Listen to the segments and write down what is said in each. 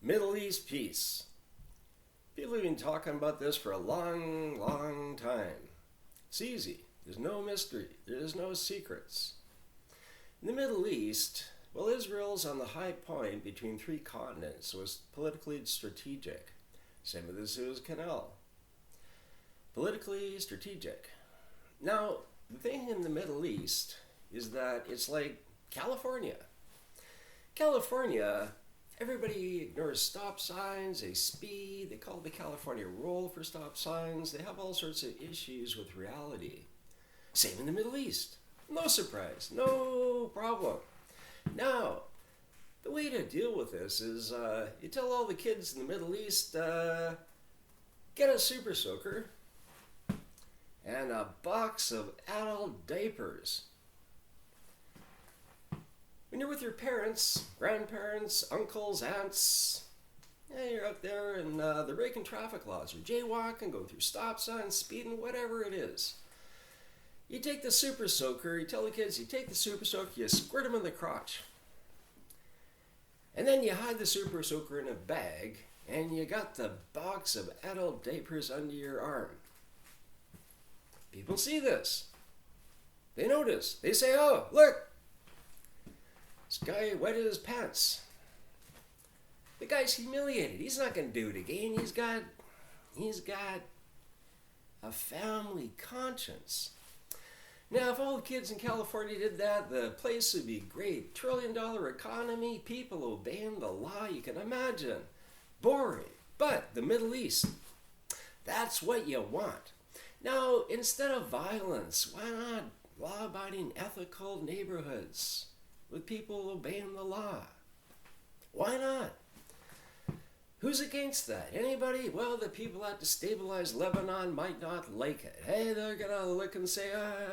Middle East peace. People have been talking about this for a long, long time. It's easy. There's no mystery. There's no secrets. In the Middle East, well, Israel's on the high point between three continents, so it's politically strategic. Same with the Suez Canal. Politically strategic. Now, the thing in the Middle East is that it's like California. California, everybody ignores stop signs, they speed, they call it the California rule for stop signs, they have all sorts of issues with reality. Same in the Middle East. No surprise, no problem. Now, the way to deal with this is you tell all the kids in the Middle East, get a super soaker and a box of adult diapers. When you're with your parents, grandparents, uncles, aunts, you're out there and they're breaking traffic laws, you're jaywalking, going through stop signs, speeding, whatever it is. You take the super soaker, you tell the kids, you take the super soaker, you squirt them in the crotch. And then you hide the super soaker in a bag, and you got the box of adult diapers under your arm. People see this. They notice. They say, oh, look, this guy wetted his pants. The guy's humiliated. He's not going to do it again. He's got a family conscience. Now, if all the kids in California did that, the place would be great. $1 trillion economy, people obeying the law, you can imagine. Boring. But the Middle East, that's what you want. Now, instead of violence, why not law-abiding, ethical neighborhoods with people obeying the law? Why not? Who's against that? Anybody? Well, the people that destabilize Lebanon might not like it. Hey, they're going to look and say,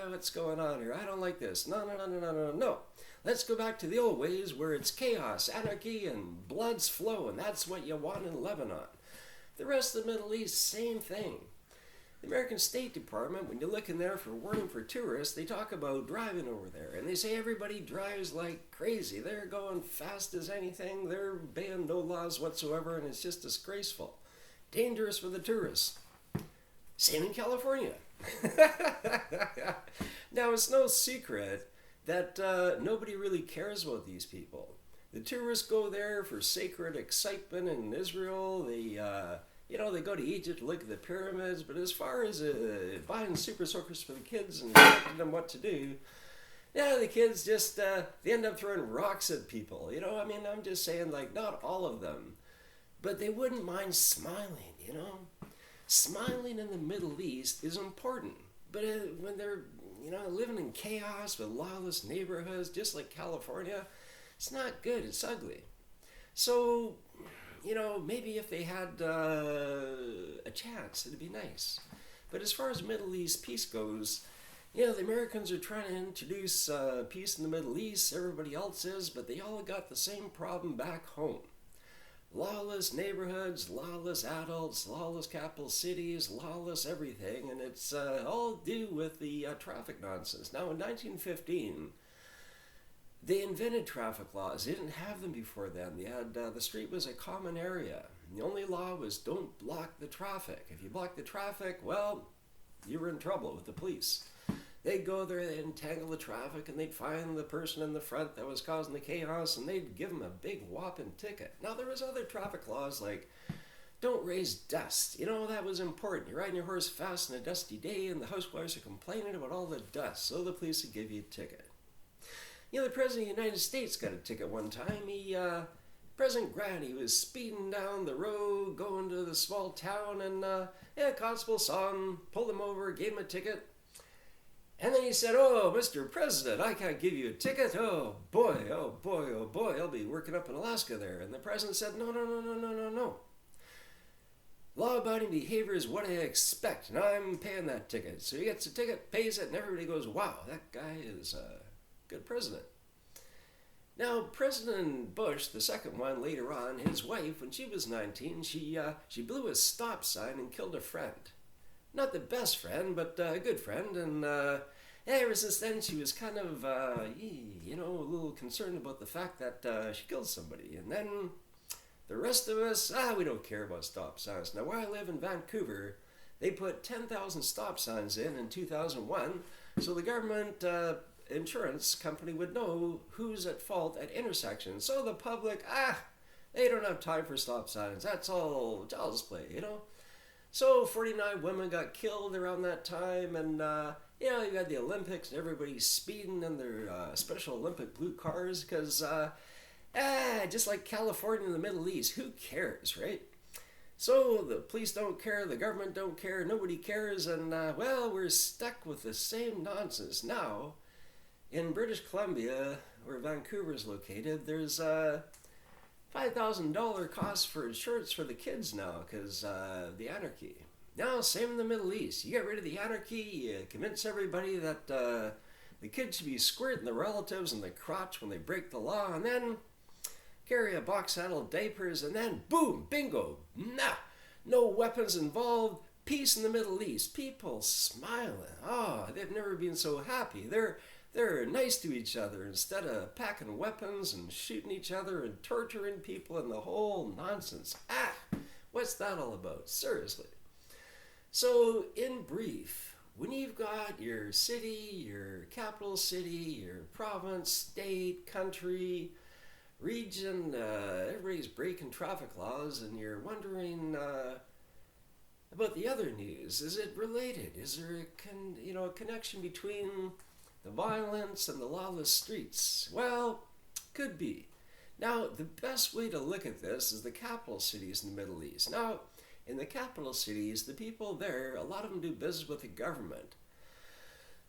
what's going on here? I don't like this. No. Let's go back to the old ways where it's chaos, anarchy, and blood's flowing. That's what you want in Lebanon. The rest of the Middle East, same thing. The American State Department, when you look in there for warning for tourists, they talk about driving over there. And they say everybody drives like crazy. They're going fast as anything. They're obeying no laws whatsoever, and it's just disgraceful. Dangerous for the tourists. Same in California. Now, it's no secret that nobody really cares about these people. The tourists go there for sacred excitement in Israel. They go to Egypt to look at the pyramids, but as far as buying super soakers for the kids and telling them what to do, the kids just, they end up throwing rocks at people. I'm just saying, like, not all of them, but they wouldn't mind smiling, Smiling in the Middle East is important, but when they're, living in chaos with lawless neighborhoods, just like California, it's not good, it's ugly. So, maybe if they had a chance, it'd be nice. But as far as Middle East peace goes, the Americans are trying to introduce peace in the Middle East. Everybody else is, but they all got the same problem back home. Lawless neighborhoods, lawless adults, lawless capital cities, lawless everything, and it's all due with the traffic nonsense. Now, in 1915, they invented traffic laws. They didn't have them before then. They had the street was a common area. And the only law was don't block the traffic. If you block the traffic, well, you were in trouble with the police. They'd go there, they'd entangle the traffic, and they'd find the person in the front that was causing the chaos, and they'd give them a big whopping ticket. Now, there was other traffic laws like don't raise dust. That was important. You're riding your horse fast on a dusty day, and the housewives are complaining about all the dust, so the police would give you a ticket. The President of the United States got a ticket one time. President Grant, he was speeding down the road, going to the small town, and constable saw him, pulled him over, gave him a ticket. And then he said, oh, Mr. President, I can't give you a ticket. Oh boy, I'll be working up in Alaska there. And the president said, no. Law-abiding behavior is what I expect, and I'm paying that ticket. So he gets a ticket, pays it, and everybody goes, wow, that guy is good president. Now, President Bush, the second one later on, his wife, when she was 19, she blew a stop sign and killed a friend. Not the best friend, but a good friend. And ever since then, she was kind of, a little concerned about the fact that she killed somebody. And then The rest of us, we don't care about stop signs. Now, where I live in Vancouver, they put 10,000 stop signs in 2001, so the government insurance company would know who's at fault at intersections. So the public, they don't have time for stop signs. That's all child's play, you know? So 49 women got killed around that time, and you know, you got the Olympics and everybody's speeding in their Special Olympic blue cars because, just like California and the Middle East, who cares, right? So the police don't care, the government don't care, nobody cares, and well, we're stuck with the same nonsense. Now, in British Columbia, where Vancouver is located, there's $5,000 cost for insurance for the kids now because the anarchy. Now, same in the Middle East. You get rid of the anarchy, you convince everybody that the kids should be squirting the relatives in the crotch when they break the law, and then carry a box saddle, diapers, and then boom, bingo, no weapons involved, peace in the Middle East. People smiling. Oh, they've never been so happy. They're nice to each other instead of packing weapons and shooting each other and torturing people and the whole nonsense. What's that all about? Seriously. So, in brief, when you've got your city, your capital city, your province, state, country, region, everybody's breaking traffic laws, and you're wondering about the other news. Is it related? Is there a connection between the violence and the lawless streets? Well, could be. Now, the best way to look at this is the capital cities in the Middle East. Now, in the capital cities, the people there, a lot of them do business with the government.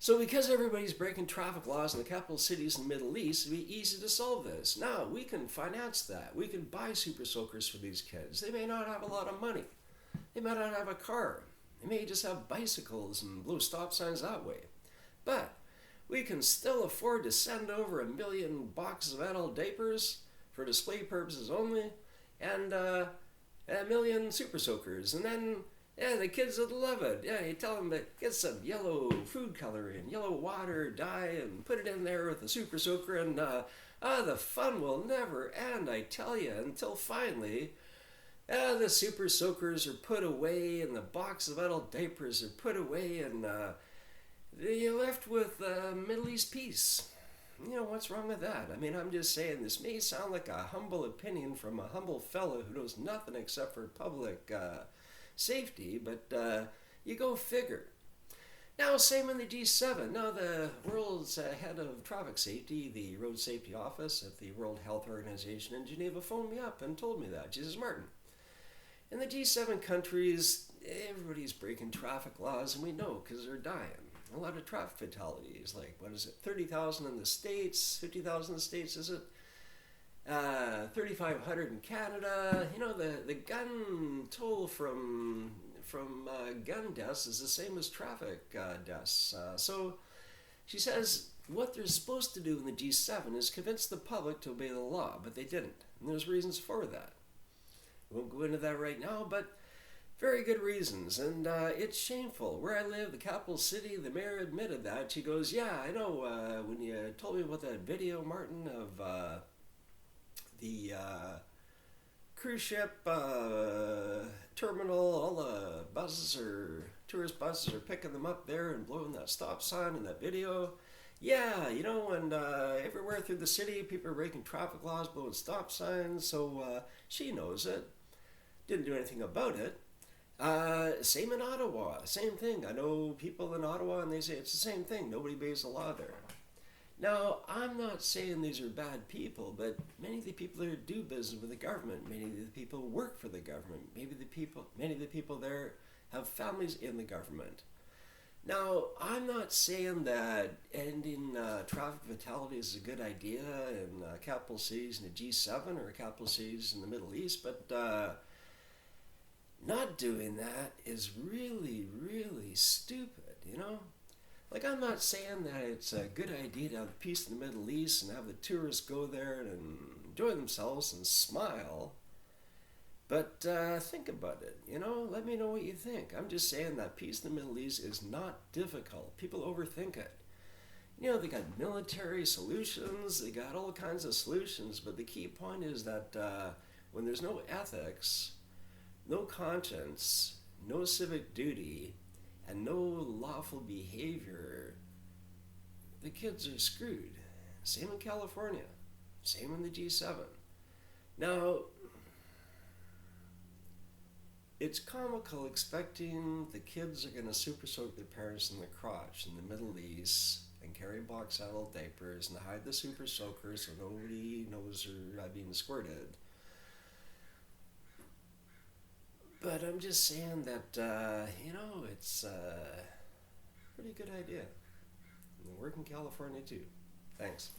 So because everybody's breaking traffic laws in the capital cities in the Middle East, it'd be easy to solve this. Now, we can finance that. We can buy super soakers for these kids. They may not have a lot of money. They might not have a car. They may just have bicycles and blow stop signs that way. But we can still afford to send over 1 million boxes of adult diapers for display purposes only, and 1 million super soakers. And then, the kids would love it. You tell them to get some yellow food coloring, yellow water, dye, and put it in there with the super soaker, and the fun will never end, I tell you, until finally the super soakers are put away and the box of adult diapers are put away, and you're left with Middle East peace. You know, what's wrong with that? I mean, I'm just saying, this may sound like a humble opinion from a humble fellow who knows nothing except for public safety, but you go figure. Now, same in the G7. Now, the world's head of traffic safety, the Road Safety Office at the World Health Organization in Geneva, phoned me up and told me that. She says, Martin, in the G7 countries, everybody's breaking traffic laws, and we know because they're dying. A lot of traffic fatalities, like, 30,000 in the States, 50,000 in the States, is it? 3,500 in Canada. You know, the gun toll from gun deaths is the same as traffic deaths. So she says what they're supposed to do in the G7 is convince the public to obey the law, but they didn't. And there's reasons for that. We won't go into that right now, but very good reasons, and it's shameful. Where I live, the capital city, the mayor admitted that. She goes, yeah, I know, when you told me about that video, Martin, of the cruise ship terminal, all the tourist buses are picking them up there and blowing that stop sign in that video. Yeah, you know, and everywhere through the city, people are breaking traffic laws, blowing stop signs, so she knows it. Didn't do anything about it. Same in Ottawa, same thing. I know people in Ottawa and they say it's the same thing. Nobody obeys the law there. Now, I'm not saying these are bad people, but many of the people there do business with the government. Many of the people work for the government. Many of the people there have families in the government. Now, I'm not saying that ending traffic fatalities is a good idea in capital cities in the G7 or capital cities in the Middle East, but not doing that is really, really stupid, you know? Like, I'm not saying that it's a good idea to have peace in the Middle East and have the tourists go there and enjoy themselves and smile, but think about it, you know? Let me know what you think. I'm just saying that peace in the Middle East is not difficult. People overthink it. You know, they got military solutions, they got all kinds of solutions, but the key point is that when there's no ethics, no conscience, no civic duty, and no lawful behavior, the kids are screwed. Same in California. Same in the G7. Now, it's comical expecting the kids are going to super soak their parents in the crotch in the Middle East and carry box adult diapers and hide the super soakers so nobody knows they're being squirted. But I'm just saying that, it's a pretty good idea. And they work in California too. Thanks.